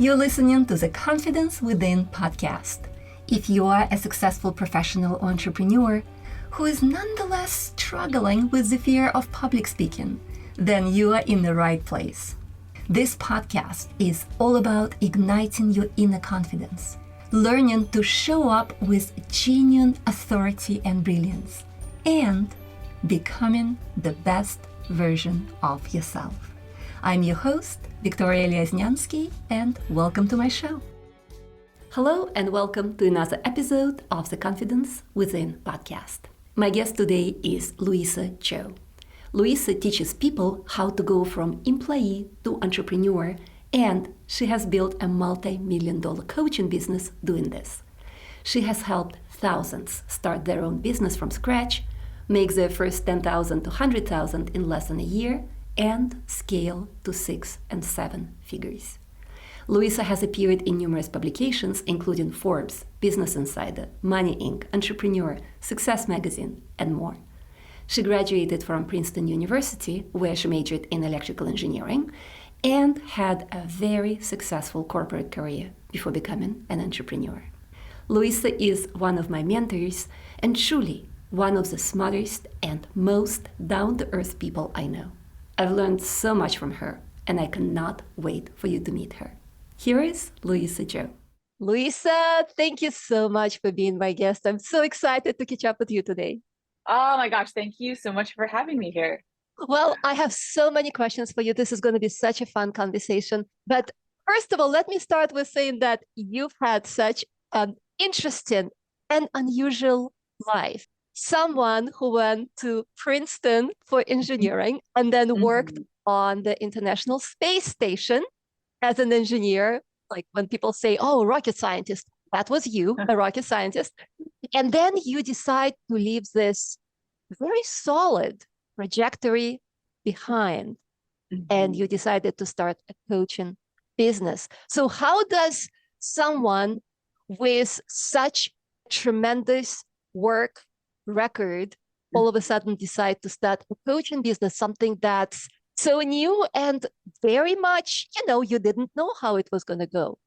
You're listening to the Confidence Within podcast. If you are a successful professional entrepreneur who is nonetheless struggling with the fear of public speaking, then you are in the right place. This podcast is all about igniting your inner confidence, learning to show up with genuine authority and brilliance, and becoming the best version of yourself. I'm your host, Victoria Lyasnyansky, and welcome to my show. Hello, and welcome to another episode of the Confidence Within podcast. My guest today is Luisa Zhou. Luisa teaches people how to go from employee to entrepreneur, and she has built a multi-million-dollar coaching business doing this. She has helped thousands start their own business from scratch, make their first 10,000 to 100,000 in less than a year, and scale to 6 and 7 figures. Luisa has appeared in numerous publications, including Forbes, Business Insider, Money Inc., Entrepreneur, Success Magazine, and more. She graduated from Princeton University, where she majored in electrical engineering, and had a very successful corporate career before becoming an entrepreneur. Luisa is one of my mentors and truly one of the smartest and most down-to-earth people I know. I've learned so much from her, and I cannot wait for you to meet her. Here is Luisa Zhou. Luisa, thank you so much for being my guest. I'm so excited to catch up with you today. Oh my gosh, thank you so much for having me here. Well, I have so many questions for you. This is going to be such a fun conversation. But first of all, let me start with saying that you've had such an interesting and unusual life. Someone who went to Princeton for engineering and then worked on the International Space Station as an engineer. Like when people say, oh, rocket scientist, that was you, a rocket scientist. And then you decide to leave this very solid trajectory behind, and you decided to start a coaching business. So how does someone with such tremendous work record all of a sudden decide to start a coaching business, something that's so new and very much, you didn't know how it was going to go?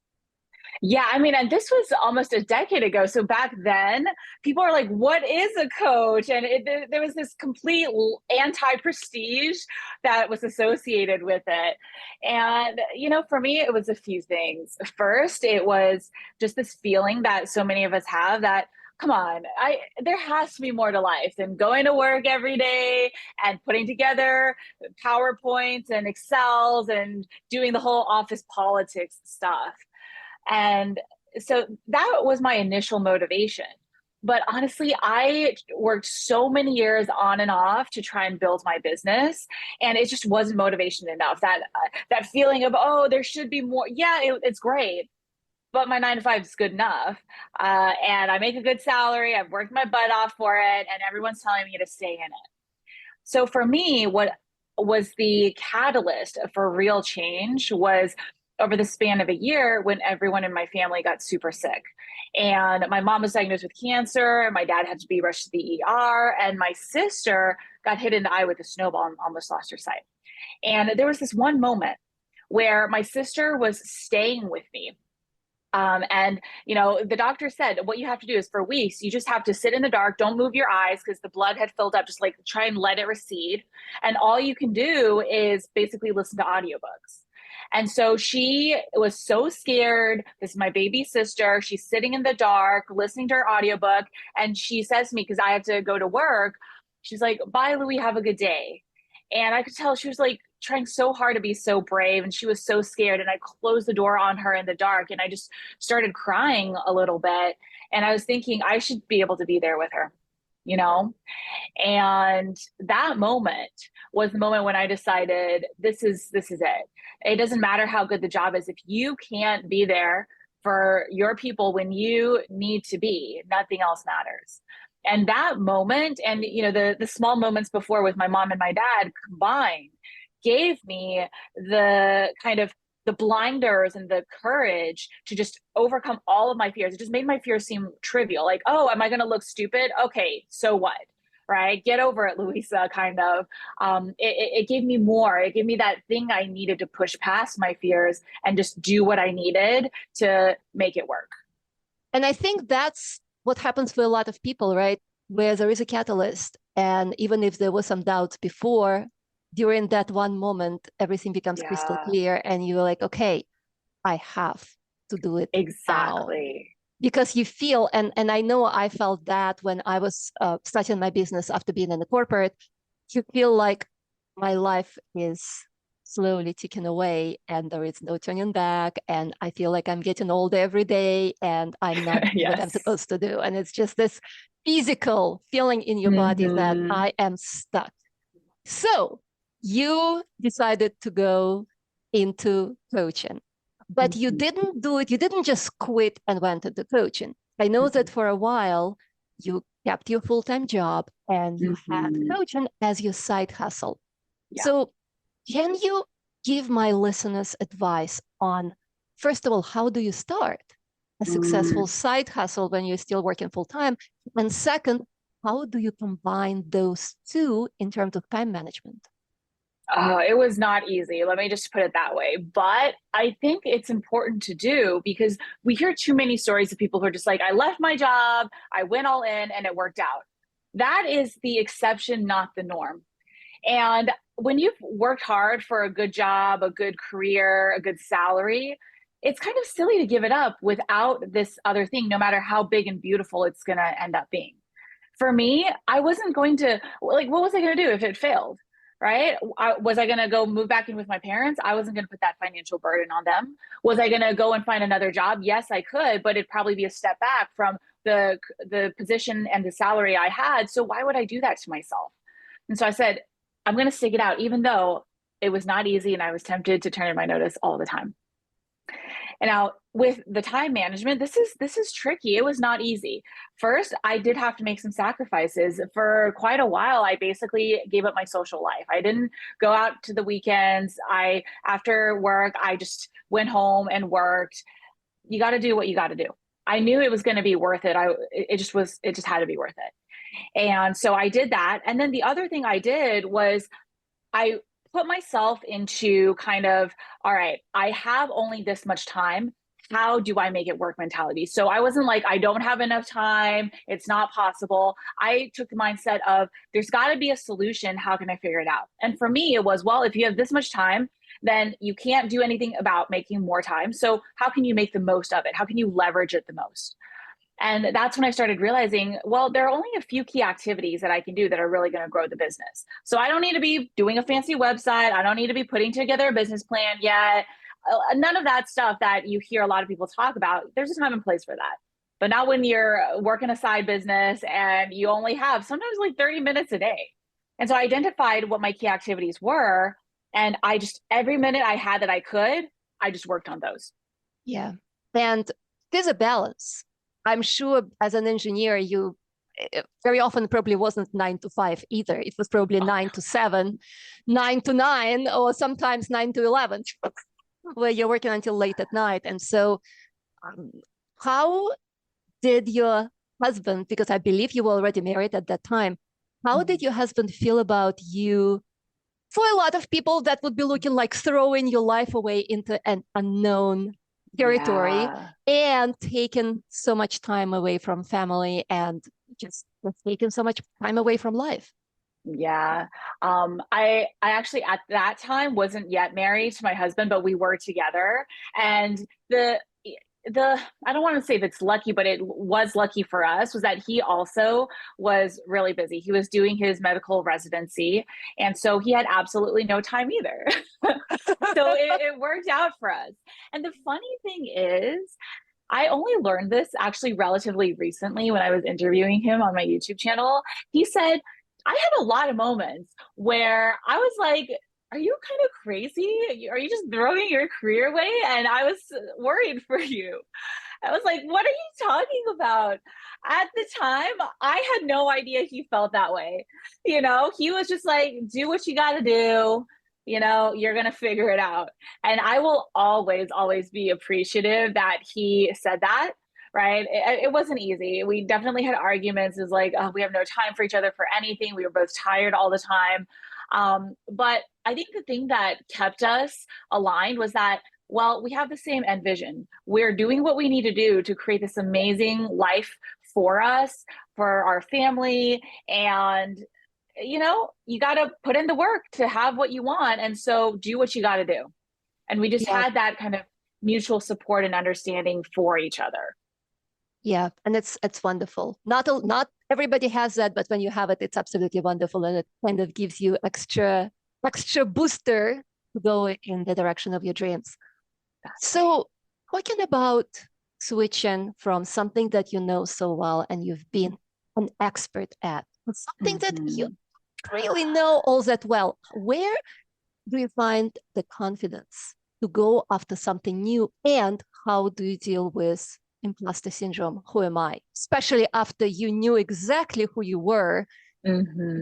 Yeah, I mean, and this was almost a decade ago. So back then, people are like, what is a coach? And there was this complete anti-prestige that was associated with it. And, for me, it was a few things. First, it was just this feeling that so many of us have that, come on, there has to be more to life than going to work every day and putting together PowerPoints and Excels and doing the whole office politics stuff. And so that was my initial motivation. But honestly, I worked so many years on and off to try and build my business, and it just wasn't motivation enough. That feeling of, oh, there should be more. Yeah, it's great, but my 9-to-5 is good enough. And I make a good salary. I've worked my butt off for it, and everyone's telling me to stay in it. So for me, what was the catalyst for real change was over the span of a year when everyone in my family got super sick. And my mom was diagnosed with cancer, and my dad had to be rushed to the ER, and my sister got hit in the eye with a snowball and almost lost her sight. And there was this one moment where my sister was staying with me. And the doctor said, what you have to do is for weeks, you just have to sit in the dark, don't move your eyes because the blood had filled up, just like try and let it recede. And all you can do is basically listen to audiobooks. And so she was so scared. This is my baby sister. She's sitting in the dark, listening to her audiobook. And she says to me, because I have to go to work, she's like, bye, Louie, have a good day. And I could tell she was like trying so hard to be so brave. And she was so scared. And I closed the door on her in the dark. And I just started crying a little bit. And I was thinking I should be able to be there with her, And that moment was the moment when I decided this is it. It doesn't matter how good the job is. If you can't be there for your people when you need to be, nothing else matters. And that moment, and the small moments before with my mom and my dad combined, gave me the kind of the blinders and the courage to just overcome all of my fears. It just made my fears seem trivial. Like, oh, am I going to look stupid? Okay, so what? right? Get over it, Luisa, kind of. It gave me more. It gave me that thing I needed to push past my fears and just do what I needed to make it work. And I think that's what happens for a lot of people, right? Where there is a catalyst. And even if there was some doubts before, during that one moment, everything becomes crystal Yeah, clear. And you're like, okay, I have to do it now. exactly. Because you feel, and I know I felt that when I was starting my business after being in the corporate, you feel like my life is slowly ticking away and there is no turning back. And I feel like I'm getting older every day and I'm not doing what I'm Yes. supposed to do. And it's just this physical feeling in your body that I am stuck. So you decided to go into coaching, but you didn't do it. You didn't just quit and went into coaching. I know that for a while you kept your full-time job and you had coaching as your side hustle. Yeah. So can you give my listeners advice on, first of all, how do you start a successful side hustle when you're still working full-time? And second, how do you combine those two in terms of time management? It was not easy. Let me just put it that way. But I think it's important to do because we hear too many stories of people who are just like, I left my job, I went all in, and it worked out. That is the exception, not the norm. And when you've worked hard for a good job, a good career, a good salary, it's kind of silly to give it up without this other thing, no matter how big and beautiful it's going to end up being. For me, I wasn't going to, like, what was I going to do if it failed? Right? Was I going to go move back in with my parents? I wasn't going to put that financial burden on them. Was I going to go and find another job? Yes, I could, but it'd probably be a step back from the position and the salary I had. So why would I do that to myself? And so I said, I'm going to stick it out, even though it was not easy and I was tempted to turn in my notice all the time. And now with the time management, this is tricky. It was not easy. First, I did have to make some sacrifices. For quite a while, I basically gave up my social life. I didn't go out to the weekends. After work, I just went home and worked. You got to do what you got to do. I knew it was going to be worth it. It just had to be worth it. And so I did that. And then the other thing I did was I put myself into kind of, all right, I have only this much time. How do I make it work mentality? So I wasn't like, I don't have enough time. It's not possible. I took the mindset of there's got to be a solution. How can I figure it out? And for me, it was, well, if you have this much time, then you can't do anything about making more time. So how can you make the most of it? How can you leverage it the most? And that's when I started realizing, well, there are only a few key activities that I can do that are really going to grow the business. So I don't need to be doing a fancy website. I don't need to be putting together a business plan yet. None of that stuff that you hear a lot of people talk about. There's a time and place for that. But not when you're working a side business and you only have sometimes like 30 minutes a day. And so I identified what my key activities were. And I just, every minute I had that I just worked on those. Yeah. And there's a balance. I'm sure as an engineer, you very often probably wasn't 9 to 5 either. It was probably 9 to 7, 9 to 9, or sometimes 9 to 11, where you're working until late at night. And so how did your husband, because I believe you were already married at that time, how did your husband feel about you? For a lot of people, that would be looking like throwing your life away into an unknown territory and taking so much time away from family and just taking so much time away from life. Yeah. I actually at that time wasn't yet married to my husband, but we were together. And I don't want to say that's lucky, but it was lucky for us was that he also was really busy. He was doing his medical residency. And so he had absolutely no time either. So it worked out for us. And the funny thing is, I only learned this actually relatively recently when I was interviewing him on my YouTube channel. He said, I had a lot of moments where I was like, are you kind of crazy? Are you just throwing your career away? And I was worried for you. I was like, what are you talking about? At the time, I had no idea he felt that way. You know, he was just like, do what you got to do. You know, you're going to figure it out. And I will always, always be appreciative that he said that, right? It wasn't easy. We definitely had arguments. It was like, oh, we have no time for each other for anything. We were both tired all the time. But I think the thing that kept us aligned was that, well, we have the same end vision. We're doing what we need to do to create this amazing life for us, for our family. And, you know, you got to put in the work to have what you want. And so do what you got to do. And we just had that kind of mutual support and understanding for each other. Yeah, and it's wonderful. Not everybody has that, but when you have it, it's absolutely wonderful, and it kind of gives you extra booster to go in the direction of your dreams. So, talking about switching from something that you know so well and you've been an expert at, something that you really know all that well, where do you find the confidence to go after something new, and how do you deal with imposter syndrome? Who am I? Especially after you knew exactly who you were,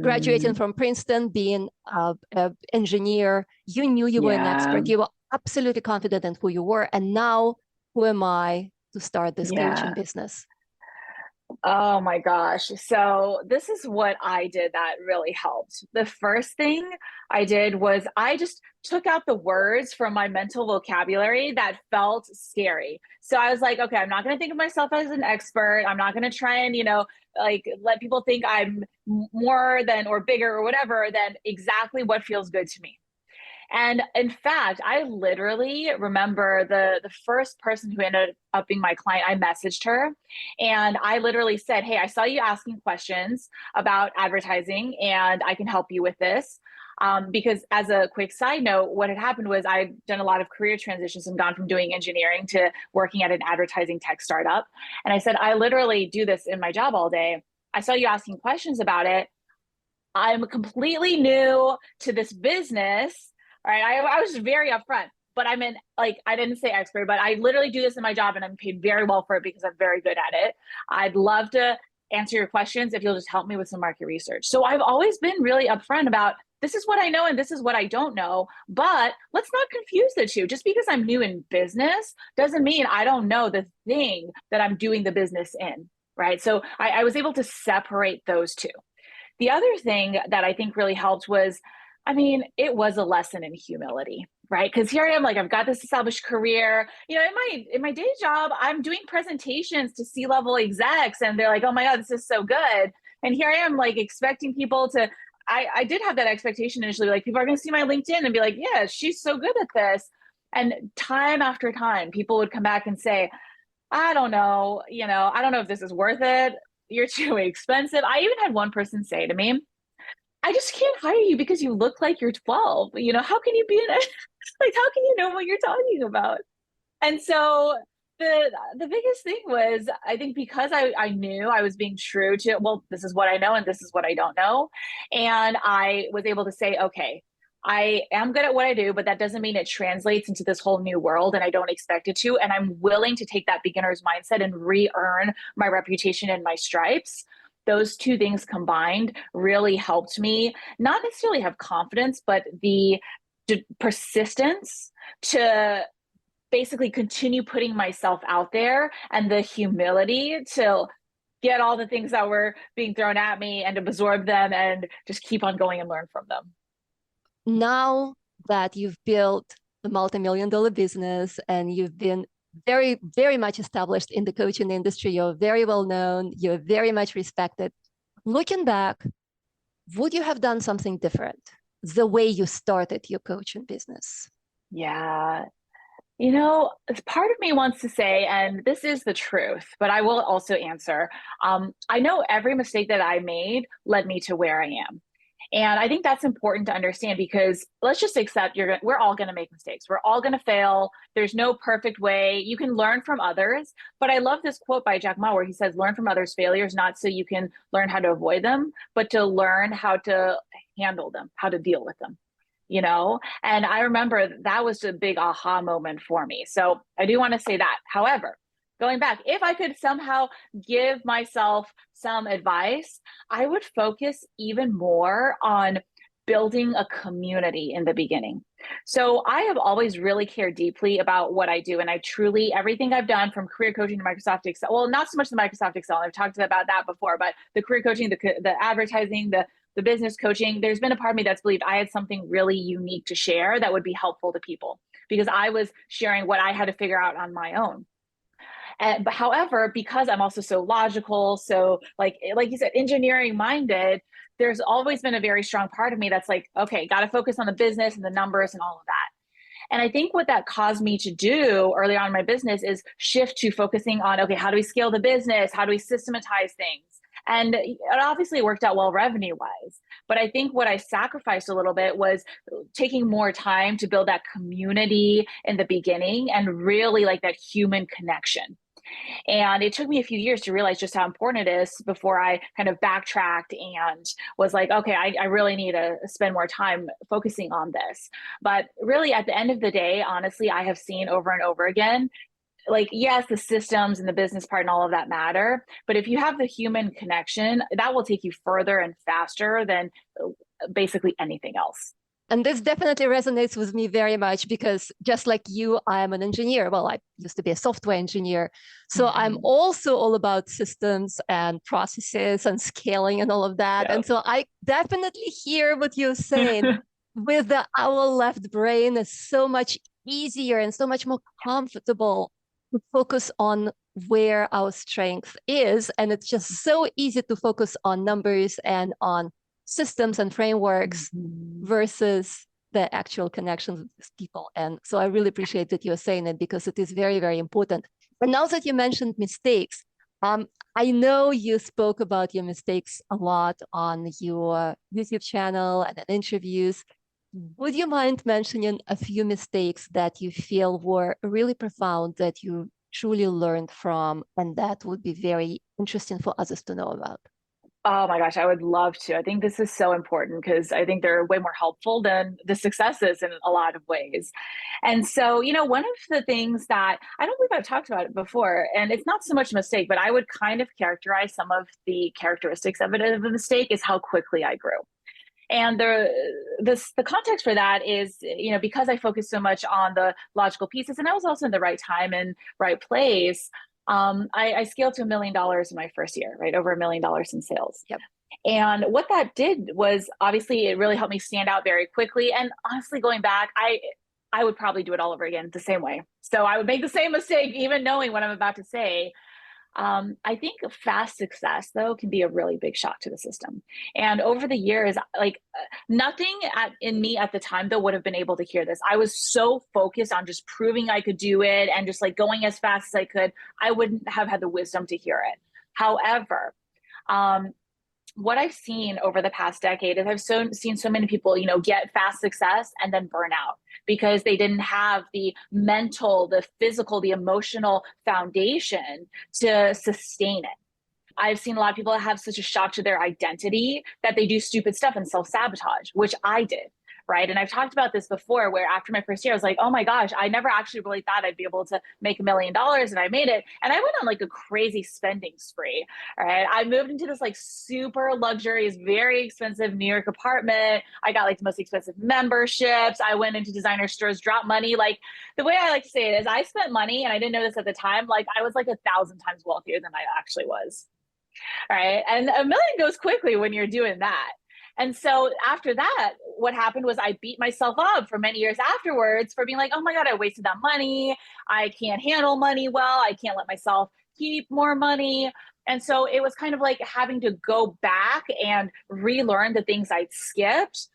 graduating from Princeton, being an engineer, you knew you were an expert. You were absolutely confident in who you were. And now, who am I to start this coaching business? Oh my gosh. So this is what I did that really helped. The first thing I did was I just took out the words from my mental vocabulary that felt scary. So I was like, okay, I'm not going to think of myself as an expert. I'm not going to try and, like let people think I'm more than or bigger or whatever than exactly what feels good to me. And in fact, I literally remember the first person who ended up being my client, I messaged her and I literally said, hey, I saw you asking questions about advertising and I can help you with this. Because as a quick side note, what had happened was I'd done a lot of career transitions and gone from doing engineering to working at an advertising tech startup. And I said, I literally do this in my job all day. I saw you asking questions about it. I'm completely new to this business. Right. I was very upfront, but I didn't say expert, but I literally do this in my job and I'm paid very well for it because I'm very good at it. I'd love to answer your questions if you'll just help me with some market research. So I've always been really upfront about this is what I know and this is what I don't know, but let's not confuse the two. Just because I'm new in business doesn't mean I don't know the thing that I'm doing the business in. Right. So I was able to separate those two. The other thing that I think really helped was, it was a lesson in humility, right? Because here I am, like, I've got this established career. In my day job, I'm doing presentations to C-level execs, and they're like, "Oh my God, this is so good." And here I am, like, expecting people to. I did have that expectation initially, like people are going to see my LinkedIn and be like, "Yeah, she's so good at this." And time after time, people would come back and say, "I don't know, I don't know if this is worth it. You're too expensive." I even had one person say to me, I just can't hire you because you look like you're 12. How can you be like, how can you know what you're talking about? And so the biggest thing was, I think because I knew I was being true to, well, this is what I know and this is what I don't know. And I was able to say, okay, I am good at what I do, but that doesn't mean it translates into this whole new world and I don't expect it to. And I'm willing to take that beginner's mindset and re-earn my reputation and my stripes. Those two things combined really helped me not necessarily have confidence, but the persistence to basically continue putting myself out there and the humility to get all the things that were being thrown at me and to absorb them and just keep on going and learn from them. Now that you've built a multi-million-dollar business and you've been very, very much established in the coaching industry, you're very well known, you're very much respected. Looking back, would you have done something different the way you started your coaching business? Yeah. Part of me wants to say, and this is the truth, but I will also answer, I know every mistake that I made led me to where I am. And I think that's important to understand because let's just accept we're all going to make mistakes. We're all going to fail. There's no perfect way. You can learn from others. But I love this quote by Jack Ma where he says, learn from others' failures, not so you can learn how to avoid them, but to learn how to handle them, how to deal with them. And I remember that was a big aha moment for me. So I do want to say that. However, going back, if I could somehow give myself some advice, I would focus even more on building a community in the beginning. So I have always really cared deeply about what I do. And I truly, everything I've done from career coaching to Microsoft Excel, well, not so much the Microsoft Excel, I've talked about that before, but the career coaching, the advertising, the business coaching, there's been a part of me that's believed I had something really unique to share that would be helpful to people because I was sharing what I had to figure out on my own. But however, because I'm also so logical, so like you said, engineering minded, there's always been a very strong part of me that's like, okay, got to focus on the business and the numbers and all of that. And I think what that caused me to do early on in my business is shift to focusing on, okay, how do we scale the business? How do we systematize things? And it obviously worked out well revenue wise. But I think what I sacrificed a little bit was taking more time to build that community in the beginning and really like that human connection. And it took me a few years to realize just how important it is before I kind of backtracked and was like, okay, I really need to spend more time focusing on this. But really at the end of the day, honestly, I have seen over and over again, like, yes, the systems and the business part and all of that matter. But if you have the human connection, that will take you further and faster than basically anything else. And this definitely resonates with me very much because just like you, I am an engineer. Well, I used to be a software engineer. So I'm also all about systems and processes and scaling and all of that. Yep. And so I definitely hear what you're saying. With our left brain, is so much easier and so much more comfortable to focus on where our strength is. And it's just so easy to focus on numbers and on systems and frameworks versus the actual connections with people. And so I really appreciate that you're saying it because it is very, very important. And now that you mentioned mistakes, I know you spoke about your mistakes a lot on your YouTube channel and in interviews. Would you mind mentioning a few mistakes that you feel were really profound that you truly learned from and that would be very interesting for others to know about? Oh my gosh, I would love to. I think this is so important because I think they're way more helpful than the successes in a lot of ways. And so, one of the things that I don't believe I've talked about it before, and it's not so much a mistake, but I would kind of characterize some of the characteristics of it as a mistake is how quickly I grew. And the context for that is, because I focused so much on the logical pieces and I was also in the right time and right place, I scaled to $1 million in my first year, right? Over $1 million in sales. Yep. And what that did was obviously it really helped me stand out very quickly. And honestly, going back, I would probably do it all over again the same way. So I would make the same mistake, even knowing what I'm about to say. I think fast success, though, can be a really big shock to the system. And over the years, nothing in me at the time, though, would have been able to hear this. I was so focused on just proving I could do it and just like going as fast as I could. I wouldn't have had the wisdom to hear it. However, what I've seen over the past decade is I've seen so many people, get fast success and then burn out because they didn't have the mental, the physical, the emotional foundation to sustain it. I've seen a lot of people have such a shock to their identity that they do stupid stuff and self-sabotage, which I did. Right. And I've talked about this before where after my first year, I was like, oh my gosh, I never actually really thought I'd be able to make $1 million. And I made it. And I went on like a crazy spending spree. All right. I moved into this like super luxurious, very expensive New York apartment. I got like the most expensive memberships. I went into designer stores, dropped money. Like the way I like to say it is I spent money and I didn't know this at the time. Like I was like 1,000 times wealthier than I actually was. All right. And $1 million goes quickly when you're doing that. And so after that, what happened was I beat myself up for many years afterwards for being like, oh my God, I wasted that money. I can't handle money well. I can't let myself keep more money. And so it was kind of like having to go back and relearn the things I'd skipped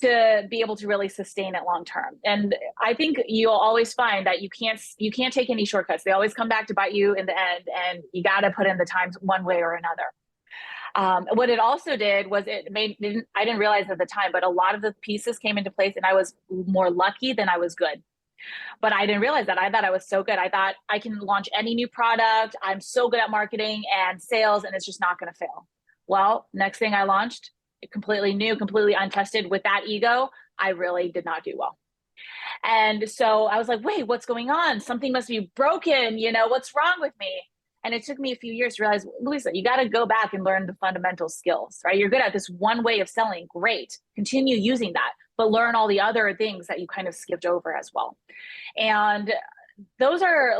to be able to really sustain it long term. And I think you'll always find that you can't take any shortcuts. They always come back to bite you in the end, and you got to put in the time one way or another. What it also did was I didn't realize at the time, but a lot of the pieces came into place and I was more lucky than I was good. But I didn't realize that. I thought I was so good. I thought I can launch any new product. I'm so good at marketing and sales and it's just not going to fail. Well, next thing I launched, completely new, completely untested with that ego, I really did not do well. And so I was like, wait, what's going on? Something must be broken. What's wrong with me? And it took me a few years to realize, Luisa, you got to go back and learn the fundamental skills, right? You're good at this one way of selling. Great. Continue using that, but learn all the other things that you kind of skipped over as well. And those are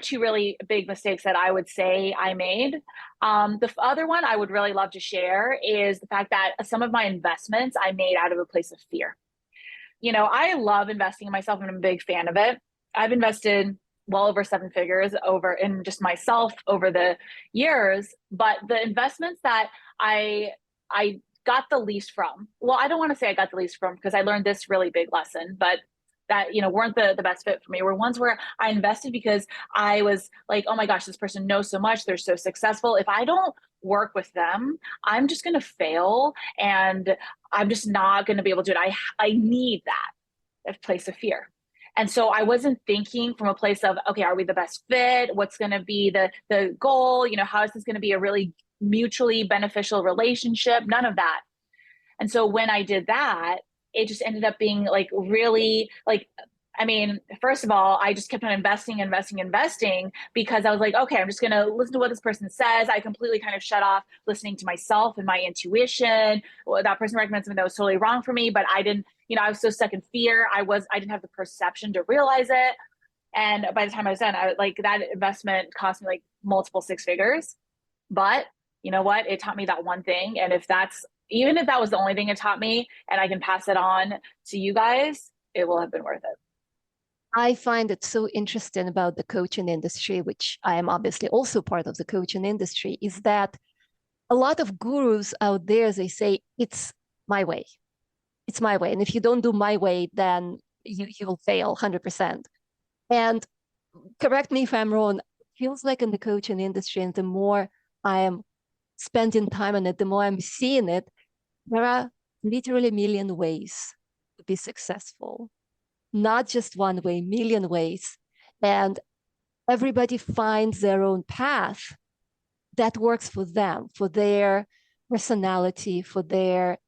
two really big mistakes that I would say I made. The other one I would really love to share is the fact that some of my investments I made out of a place of fear. I love investing in myself and I'm a big fan of it. I've invested well over 7 figures over in just myself over the years, but the investments that I got the least from, well, I don't want to say I got the least from because I learned this really big lesson, but that weren't the best fit for me were ones where I invested because I was like, oh my gosh, this person knows so much, they're so successful. If I don't work with them, I'm just going to fail and I'm just not going to be able to do it. I need that place of fear. And so I wasn't thinking from a place of, okay, are we the best fit? What's going to be the goal? How is this going to be a really mutually beneficial relationship? None of that. And so when I did that, it just ended up being really first of all, I just kept on investing because I was like, okay, I'm just going to listen to what this person says. I completely kind of shut off listening to myself and my intuition. Well, that person recommended something that was totally wrong for me, but I didn't, I was so stuck in fear. I didn't have the perception to realize it. And by the time I was done, that investment cost me multiple 6 figures. But you know what? It taught me that one thing. And even if that was the only thing it taught me and I can pass it on to you guys, it will have been worth it. I find it so interesting about the coaching industry, which I am obviously also part of the coaching industry, is that a lot of gurus out there, they say, it's my way. It's my way. And if you don't do my way, then you'll fail 100%. And correct me if I'm wrong, it feels like in the coaching industry, and the more I am spending time on it, the more I'm seeing it, there are literally a million ways to be successful. Not just one way, million ways. And everybody finds their own path that works for them, for their personality, for their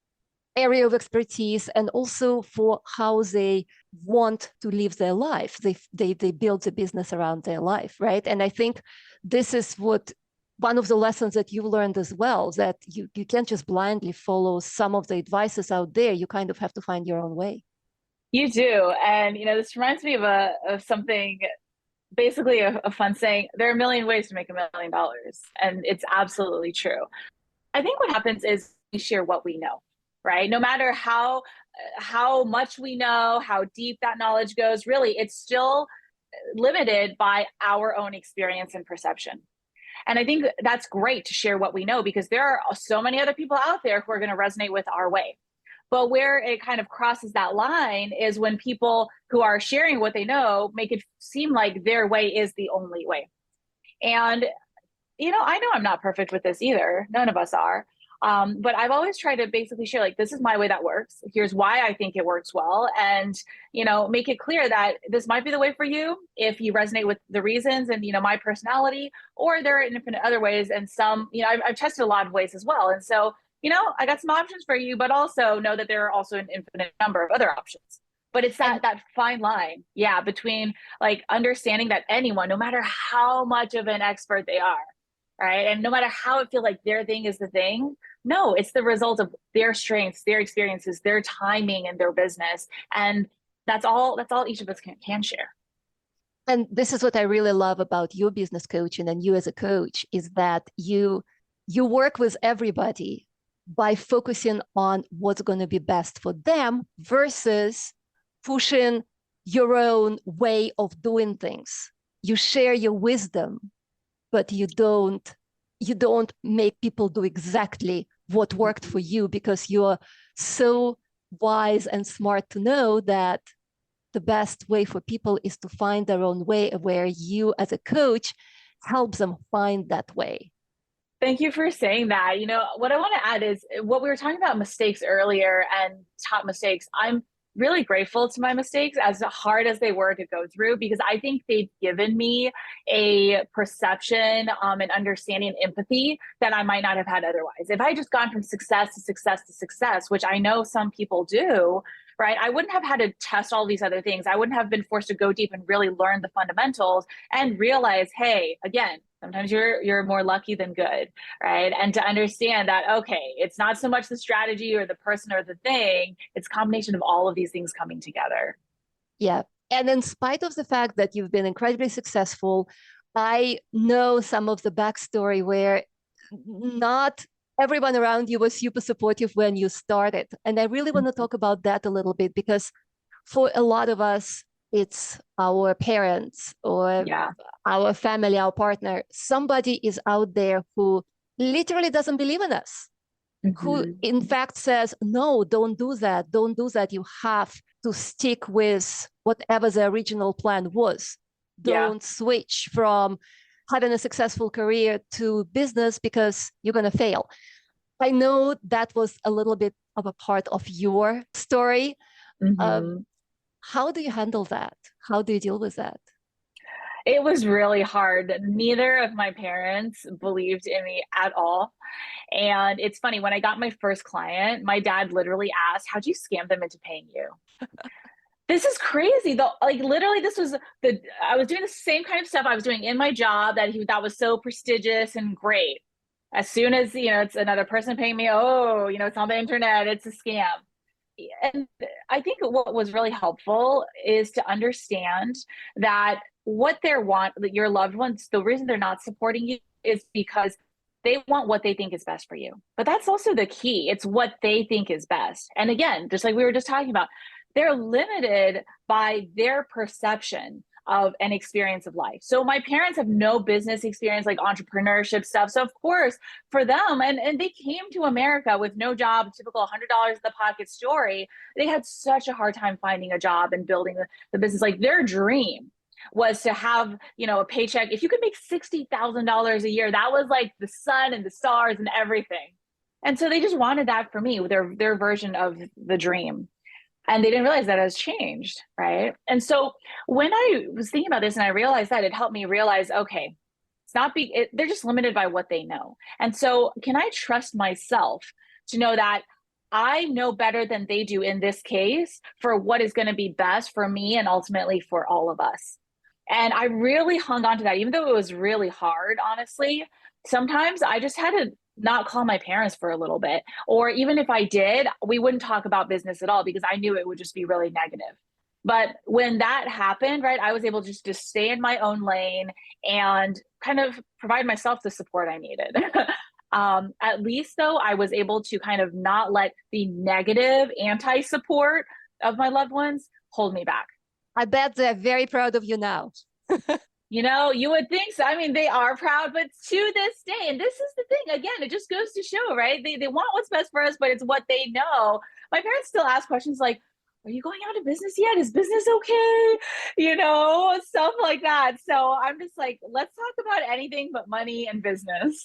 area of expertise, and also for how they want to live their life. They build the business around their life, right? And I think this is one of the lessons that you learned as well, that you can't just blindly follow some of the advices out there. You kind of have to find your own way. You do. And, this reminds me of something, basically a fun saying, there are a million ways to make $1 million. And it's absolutely true. I think what happens is we share what we know, right? No matter how much we know, how deep that knowledge goes, really, it's still limited by our own experience and perception. And I think that's great to share what we know because there are so many other people out there who are going to resonate with our way. But where it kind of crosses that line is when people who are sharing what they know make it seem like their way is the only way. And, I know I'm not perfect with this either. None of us are. But I've always tried to basically share, this is my way that works. Here's why I think it works well. And, make it clear that this might be the way for you if you resonate with the reasons and, my personality, or there are infinite other ways. And some, I've tested a lot of ways as well. And so, I got some options for you, but also know that there are also an infinite number of other options. But it's that fine line, between understanding that anyone, no matter how much of an expert they are, right? And no matter how it feels like their thing is the thing, no, it's the result of their strengths, their experiences, their timing and their business. And that's all each of us can share. And this is what I really love about your business coaching and you as a coach is that you work with everybody by focusing on what's going to be best for them versus pushing your own way of doing things. You share your wisdom, but you don't make people do exactly what worked for you because you're so wise and smart to know that the best way for people is to find their own way, where you as a coach helps them find that way. Thank you for saying that. What I want to add is what we were talking about mistakes earlier and top mistakes. I'm really grateful to my mistakes, as hard as they were to go through, because I think they've given me a perception and understanding and empathy that I might not have had otherwise. If I just gone from success to success to success, which I know some people do, right? I wouldn't have had to test all these other things. I wouldn't have been forced to go deep and really learn the fundamentals and realize, hey, again, Sometimes you're more lucky than good, right? And to understand that, okay, it's not so much the strategy or the person or the thing, it's a combination of all of these things coming together. Yeah. And in spite of the fact that you've been incredibly successful, I know some of the backstory where not everyone around you was super supportive when you started. And I really want to talk about that a little bit, because for a lot of us, it's our parents or our family, our partner. Somebody is out there who literally doesn't believe in us, who in fact says, no, don't do that. Don't do that. You have to stick with whatever the original plan was. Don't switch from having a successful career to business because you're going to fail. I know that was a little bit of a part of your story. How do you handle that? How do you deal with that? It was really hard. Neither of my parents believed in me at all. And it's funny, when I got my first client, my dad literally asked, how'd you scam them into paying you? This is crazy though. Like literally I was doing the same kind of stuff I was doing in my job that was so prestigious and great. As soon as, it's another person paying me, it's on the internet, it's a scam. And I think what was really helpful is to understand that your loved ones, the reason they're not supporting you is because they want what they think is best for you. But that's also the key. It's what they think is best. And again, just like we were just talking about, they're limited by their perception of an experience of life. So my parents have no business experience, like entrepreneurship stuff. So of course, for them, and they came to America with no job, typical $100 in the pocket story. They had such a hard time finding a job and building the business. Like their dream was to have, a paycheck. If you could make $60,000 a year, that was like the sun and the stars and everything. And so they just wanted that for me, their version of the dream. And they didn't realize that has changed, right? And so when I was thinking about this and I realized that, it helped me realize, okay, they're just limited by what they know. And so can I trust myself to know that I know better than they do in this case for what is going to be best for me and ultimately for all of us? And I really hung on to that, even though it was really hard, honestly. Sometimes I just had to not call my parents for a little bit. Or even if I did, we wouldn't talk about business at all because I knew it would just be really negative. But when that happened, right, I was able just to stay in my own lane and kind of provide myself the support I needed. At least though, I was able to kind of not let the negative anti-support of my loved ones hold me back. I bet they're very proud of you now. You would think so. I mean, they are proud, but to this day, and this is the thing, again, it just goes to show, right? They want what's best for us, but it's what they know. My parents still ask questions like, are you going out of business yet? Is business okay? Stuff like that. So I'm just like, let's talk about anything but money and business.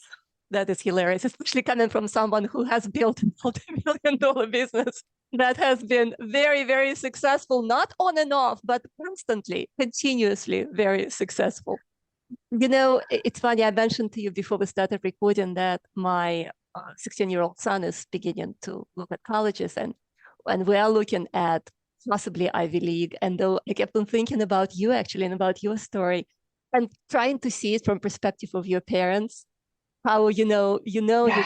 That is hilarious, especially coming from someone who has built a multi-million-dollar business that has been very, very successful, not on and off, but constantly, continuously very successful. It's funny, I mentioned to you before we started recording that my 16-year-old son is beginning to look at colleges, and we are looking at possibly Ivy League. And though I kept on thinking about you actually and about your story and trying to see it from perspective of your parents, how your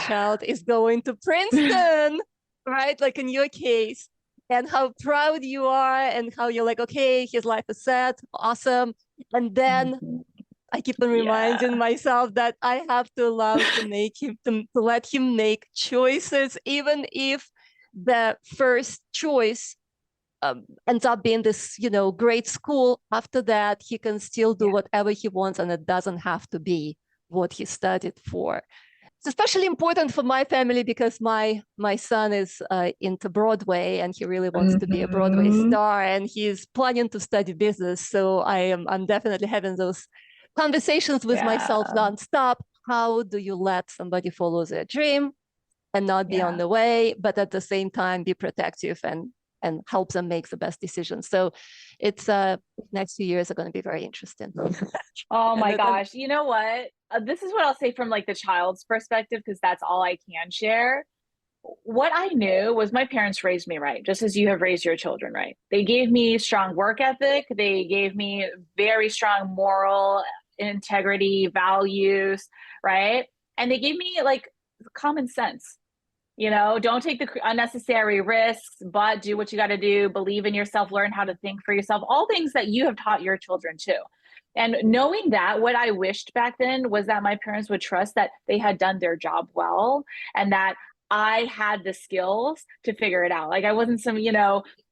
child is going to Princeton, right? Like in your case, and how proud you are and how you're like, okay, his life is set, awesome. And then I keep on reminding myself that I have to allow to let him make choices, even if the first choice ends up being this, great school. After that, he can still do whatever he wants, and it doesn't have to be what he studied for. It's especially important for my family because my son is into Broadway and he really wants to be a Broadway star, and he's planning to study business. So I'm definitely having those conversations with myself nonstop. How do you let somebody follow their dream and not be on the way, but at the same time be protective and help them make the best decisions? So it's next few years are going to be very interesting. Oh my gosh. You know what? This is what I'll say from like the child's perspective, because that's all I can share. What I knew was my parents raised me right, just as you have raised your children right. They gave me strong work ethic. They gave me very strong moral integrity, values, right? And they gave me like common sense. Don't take the unnecessary risks, but do what you got to do, believe in yourself, learn how to think for yourself, all things that you have taught your children too. And knowing that, what I wished back then was that my parents would trust that they had done their job well and that I had the skills to figure it out. Like I wasn't some,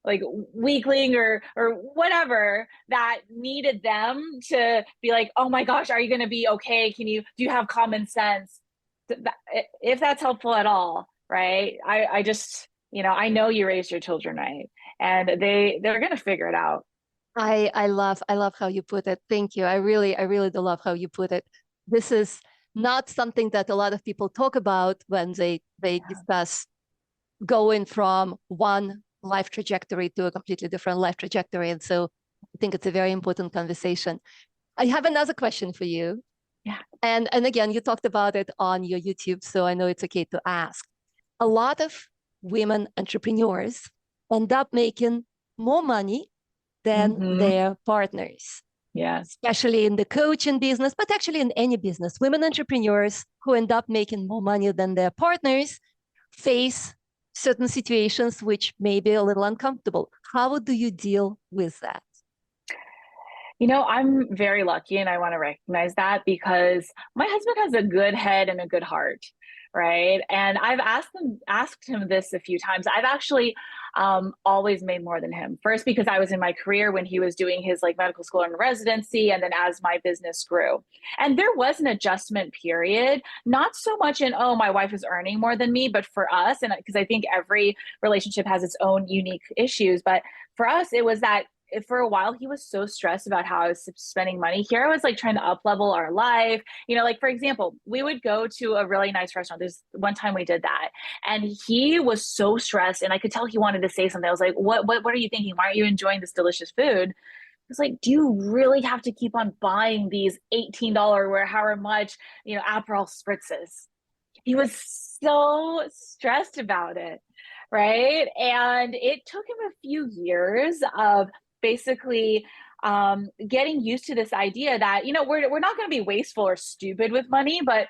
like weakling or whatever that needed them to be like, oh my gosh, are you going to be okay? Do you have common sense? If that's helpful at all, right? I just, I know you raised your children right, and they're going to figure it out. I love how you put it. Thank you. I really do love how you put it. This is not something that a lot of people talk about when they discuss going from one life trajectory to a completely different life trajectory. And so I think it's a very important conversation. I have another question for you. Yeah. And again, you talked about it on your YouTube, so I know it's okay to ask. A lot of women entrepreneurs end up making more money than their partners. Yeah. Especially in the coaching business, but actually in any business. Women entrepreneurs who end up making more money than their partners face certain situations which may be a little uncomfortable. How do you deal with that? I'm very lucky, and I want to recognize that because my husband has a good head and a good heart, right? And I've asked him this a few times. I've actually always made more than him. First, because I was in my career when he was doing his like medical school and residency, and then as my business grew. And there was an adjustment period, not so much in, oh, my wife is earning more than me, but for us, and because I think every relationship has its own unique issues, but for us, it was that for a while he was so stressed about how I was spending money. Here I was like trying to up level our life. Like for example, we would go to a really nice restaurant. There's one time we did that, and he was so stressed, and I could tell he wanted to say something. I was like, what are you thinking? Why aren't you enjoying this delicious food? It's like, do you really have to keep on buying these $18 or however much, Aperol spritzes? He was so stressed about it, right? And it took him a few years of basically getting used to this idea that, we're not going to be wasteful or stupid with money, but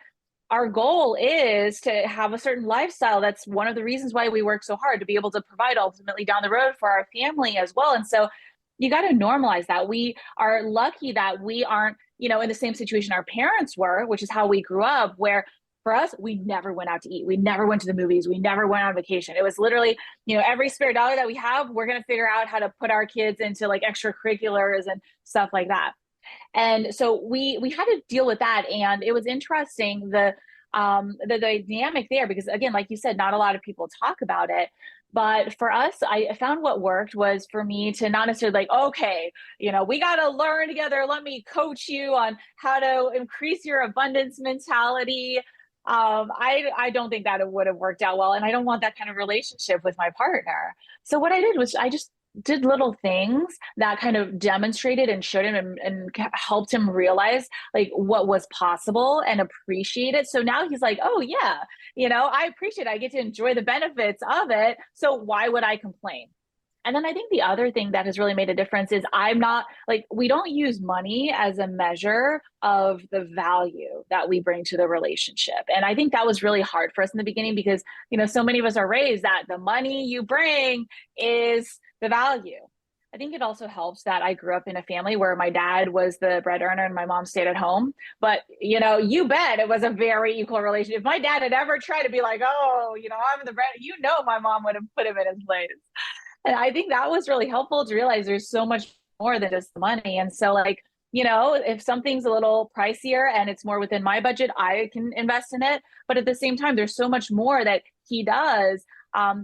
our goal is to have a certain lifestyle. That's one of the reasons why we work so hard, to be able to provide ultimately down the road for our family as well. And so you got to normalize that. We are lucky that we aren't, in the same situation our parents were, which is how we grew up, where for us, we never went out to eat. We never went to the movies. We never went on vacation. It was literally, every spare dollar that we have, we're going to figure out how to put our kids into like extracurriculars and stuff like that. And so we had to deal with that. And it was interesting, the dynamic there, because again, like you said, not a lot of people talk about it. But for us, I found what worked was for me to not necessarily like, okay, we got to learn together. Let me coach you on how to increase your abundance mentality. I don't think that it would have worked out well. And I don't want that kind of relationship with my partner. So what I did was I just did little things that kind of demonstrated and showed him and helped him realize like what was possible and appreciate it. So now he's like, oh yeah, I appreciate it. I get to enjoy the benefits of it. So why would I complain? And then I think the other thing that has really made a difference is I'm not like, we don't use money as a measure of the value that we bring to the relationship. And I think that was really hard for us in the beginning because, so many of us are raised that the money you bring is the value. I think it also helps that I grew up in a family where my dad was the bread earner and my mom stayed at home. But, you bet it was a very equal relationship. If my dad had ever tried to be like, oh, I'm the bread, my mom would have put him in his place. And I think that was really helpful to realize there's so much more than just the money. And so like, if something's a little pricier and it's more within my budget, I can invest in it. But at the same time, there's so much more that he does,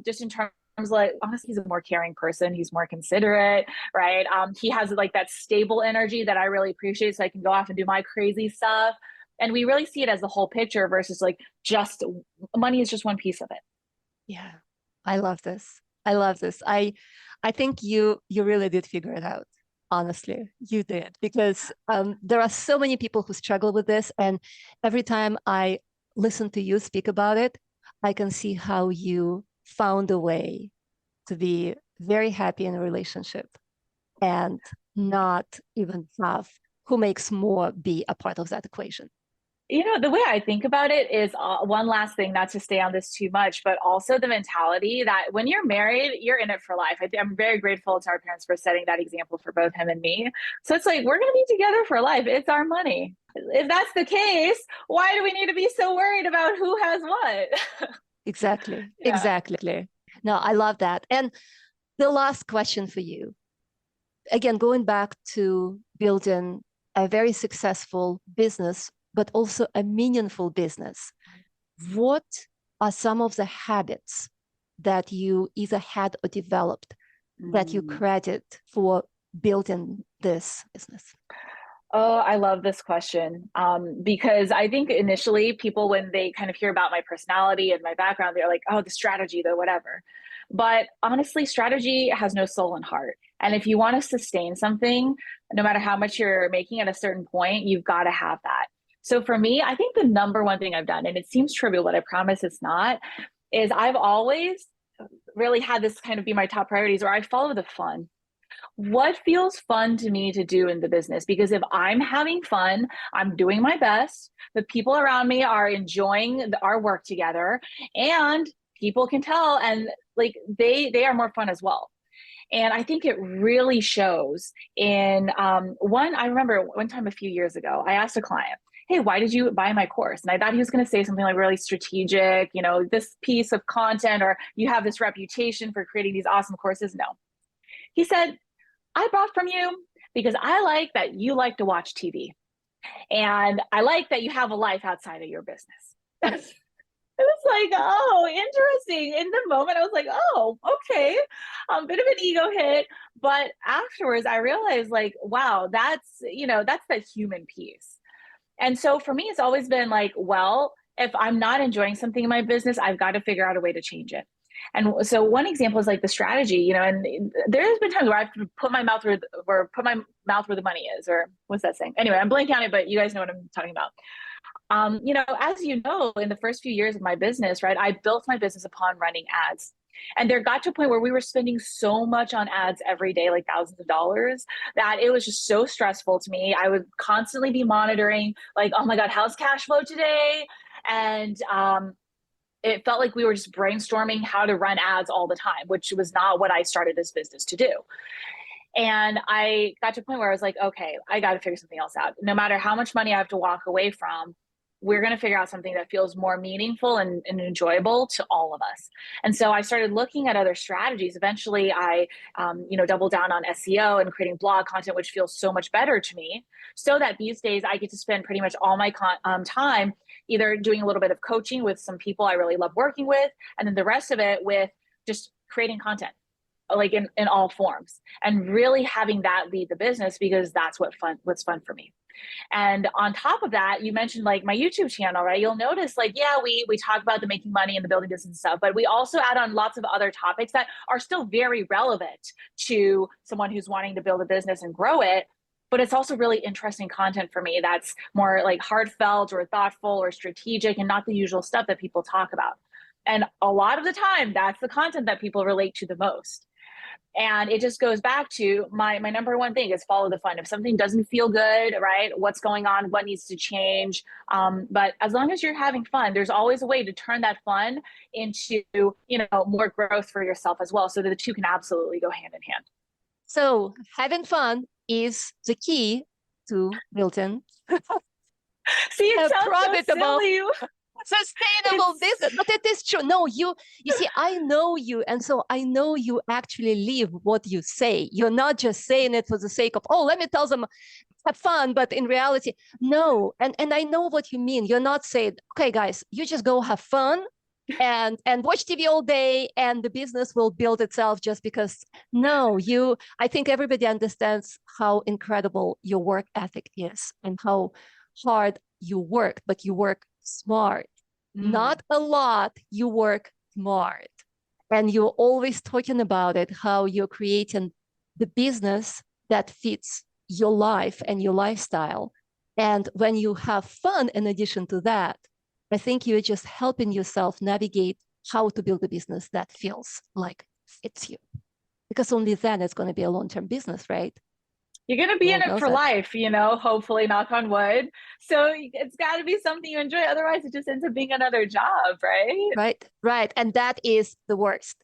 just in terms like, honestly, he's a more caring person. He's more considerate, right? He has like that stable energy that I really appreciate. So I can go off and do my crazy stuff. And we really see it as the whole picture versus like just money is just one piece of it. Yeah, I love this. I think you really did figure it out. Honestly, you did, because there are so many people who struggle with this. And every time I listen to you speak about it, I can see how you found a way to be very happy in a relationship and not even have who makes more be a part of that equation? You know, the way I think about it is one last thing, not to stay on this too much, but also the mentality that when you're married, you're in it for life. I'm very grateful to our parents for setting that example for both him and me. So it's like, we're going to be together for life. It's our money. If that's the case, why do we need to be so worried about who has what? Exactly. Yeah. Exactly. No, I love that. And the last question for you, again, going back to building a very successful business, but also a meaningful business, what are some of the habits that you either had or developed that you credit for building this business? Oh, I love this question because I think initially people, when they kind of hear about my personality and my background, they're like, oh, the strategy, the whatever. But honestly, strategy has no soul and heart. And if you want to sustain something, no matter how much you're making at a certain point, you've got to have that. So for me, I think the number one thing I've done, and it seems trivial, but I promise it's not, is I've always really had this kind of be my top priorities where I follow the fun. What feels fun to me to do in the business? Because if I'm having fun, I'm doing my best, the people around me are enjoying our work together, and people can tell, and like they are more fun as well. And I think it really shows in I remember one time a few years ago, I asked a client, hey, why did you buy my course? And I thought he was going to say something like really strategic, you know, this piece of content, or you have this reputation for creating these awesome courses. No. He said, I bought from you because I like that you like to watch TV. And I like that you have a life outside of your business. It was like, oh, interesting. In the moment, I was like, oh, okay. Bit of an ego hit. But afterwards, I realized like, wow, that's that human piece. And so for me, it's always been like, well, if I'm not enjoying something in my business, I've got to figure out a way to change it. And so one example is like the strategy, and there's been times where I've put my mouth where the money is, or what's that saying? Anyway, I'm blanking on it, but you guys know what I'm talking about. As you know, in the first few years of my business, right, I built my business upon running ads. And there got to a point where we were spending so much on ads every day, like thousands of dollars, that it was just so stressful to me. I would constantly be monitoring, like, oh my God, how's cash flow today? And it felt like we were just brainstorming how to run ads all the time, which was not what I started this business to do. And I got to a point where I was like, okay, I got to figure something else out. No matter how much money I have to walk away from, we're going to figure out something that feels more meaningful and enjoyable to all of us. And so I started looking at other strategies. Eventually, I doubled down on SEO and creating blog content, which feels so much better to me. So that these days I get to spend pretty much all my time either doing a little bit of coaching with some people I really love working with, and then the rest of it with just creating content, like in all forms, and really having that lead the business, because that's what's fun for me. And on top of that, you mentioned like my YouTube channel, right? You'll notice like, yeah, we talk about the making money and the building business and stuff, but we also add on lots of other topics that are still very relevant to someone who's wanting to build a business and grow it. But it's also really interesting content for me that's more like heartfelt or thoughtful or strategic, and not the usual stuff that people talk about. And a lot of the time, that's the content that people relate to the most. And it just goes back to my number one thing is follow the fun. If something doesn't feel good, right? What's going on? What needs to change? But as long as you're having fun, there's always a way to turn that fun into, more growth for yourself as well. So that the two can absolutely go hand in hand. So having fun is the key to building See, it sounds so silly. Sustainable business, but it is true. No, you see, I know you, and so I know you actually live what you say. You're not just saying it for the sake of, oh, let me tell them have fun, but in reality, no. And I know what you mean. You're not saying, okay, guys, you just go have fun and watch TV all day, and the business will build itself just because. No, I think everybody understands how incredible your work ethic is and how hard you work, but you work smart. Not a lot, you work smart. And you're always talking about it, how you're creating the business that fits your life and your lifestyle. And when you have fun in addition to that, I think you're just helping yourself navigate how to build a business that feels like fits you. Because only then it's going to be a long-term business, right? You're going to be in it for that. life, hopefully, knock on wood. So it's got to be something you enjoy. Otherwise, it just ends up being another job, right? Right. And that is the worst.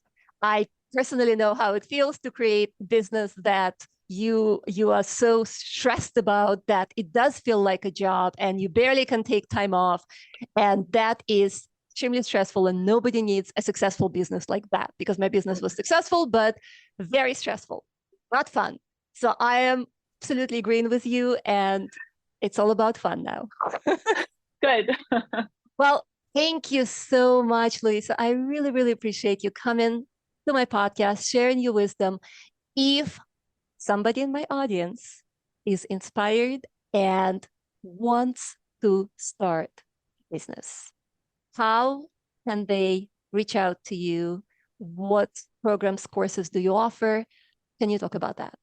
I personally know how it feels to create business that you are so stressed about that it does feel like a job and you barely can take time off. And that is extremely stressful, and nobody needs a successful business like that, because my business was successful, but very stressful, not fun. So I am absolutely agreeing with you, and it's all about fun now. Good. Well, thank you so much, Luisa. I really, really appreciate you coming to my podcast, sharing your wisdom. If somebody in my audience is inspired and wants to start a business, how can they reach out to you? What programs, courses do you offer? Can you talk about that?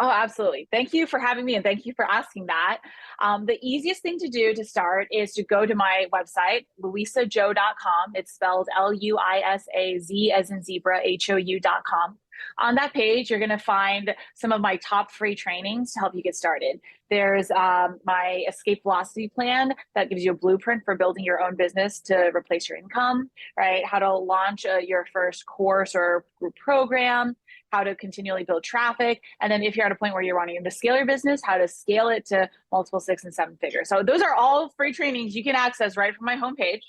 Oh, absolutely. Thank you for having me, and thank you for asking that. The easiest thing to do to start is to go to my website, luisazhou.com. It's spelled Luisaz as in zebra, HOU.com. On that page, you're going to find some of my top free trainings to help you get started. There's my escape velocity plan that gives you a blueprint for building your own business to replace your income, right? How to launch your first course or group program, how to continually build traffic. And then if you're at a point where you're wanting to scale your business, how to scale it to multiple 6 and 7 figures. So those are all free trainings you can access right from my homepage.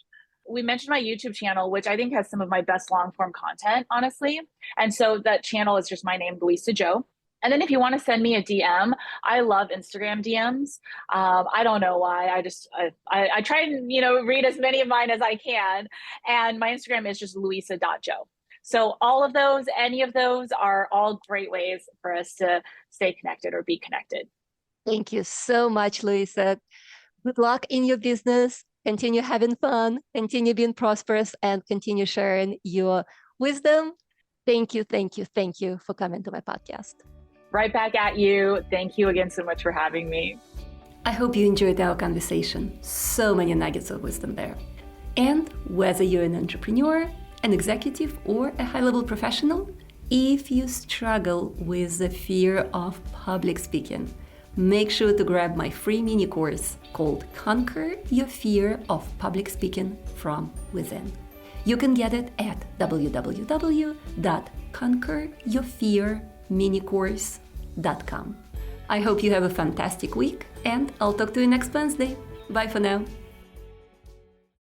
We mentioned my YouTube channel, which I think has some of my best long form content, honestly. And so that channel is just my name, Luisa Zhou. And then if you want to send me a DM, I love Instagram DMs. I don't know why. I try and, read as many of mine as I can. And my Instagram is just luisa.zhou. So all of those, any of those are all great ways for us to stay connected or be connected. Thank you so much, Luisa. Good luck in your business. Continue having fun, continue being prosperous, and continue sharing your wisdom. Thank you for coming to my podcast. Right back at you. Thank you again so much for having me. I hope you enjoyed our conversation. So many nuggets of wisdom there. And whether you're an entrepreneur, an executive, or a high-level professional, if you struggle with the fear of public speaking, make sure to grab my free mini course called Conquer Your Fear of Public Speaking from Within. You can get it at www.conqueryourfearminicourse.com. I hope you have a fantastic week, and I'll talk to you next Wednesday. Bye for now.